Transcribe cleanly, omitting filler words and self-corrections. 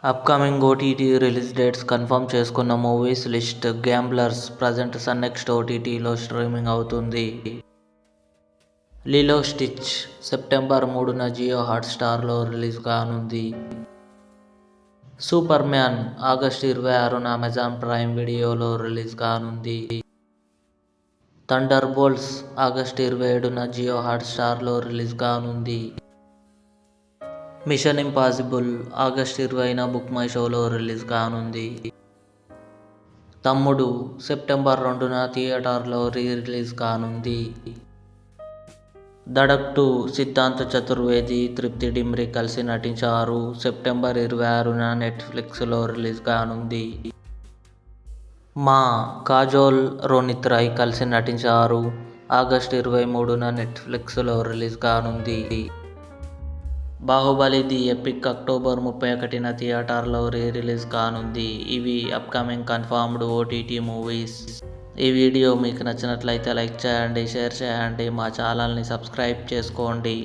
Upcoming OTT release dates confirm చేసుకున్న movies list. Gamblers present Sun next ఓటీటీలో streaming అవుతుంది. Lilo Stitch September 3న జియో హాట్స్టార్లో రిలీజ్ కానుంది. సూపర్ మ్యాన్ ఆగస్టు 26న అమెజాన్ ప్రైమ్ వీడియోలో రిలీజ్ కానుంది. థండర్ బోల్ట్స్ ఆగస్టు 27న జియో హాట్స్టార్లో రిలీజ్ కానుంది. మిషన్ ఇంపాసిబుల్ ఆగస్టు 20న బుక్ మై షోలో రిలీజ్ కానుంది. తమ్ముడు సెప్టెంబర్ 2న థియేటర్లో రిలీజ్ కానుంది. ధడక్ 2 సిద్ధార్థ్ చతుర్వేది, తృప్తి డిమ్రీ కలిసి నటించారు. సెప్టెంబర్ 26న నెట్ఫ్లిక్స్లో రిలీజ్ కానుంది. మా కాజోల్, రోనిత్ రాయ్ కలిసి నటించారు. ఆగస్టు 23న నెట్ఫ్లిక్స్లో రిలీజ్ కానుంది. బాహుబలి ది ఎపిక్ అక్టోబర్ 31న థియేటర్లో రిలీజ్ కానుంది. ఇవి అప్కమింగ్ కన్ఫర్మ్డ్ ఓటీటీ మూవీస్. ఈ వీడియో మీకు నచ్చినట్లయితే లైక్ చేయండి, షేర్ చేయండి, మా ఛానల్ని సబ్స్క్రైబ్ చేసుకోండి.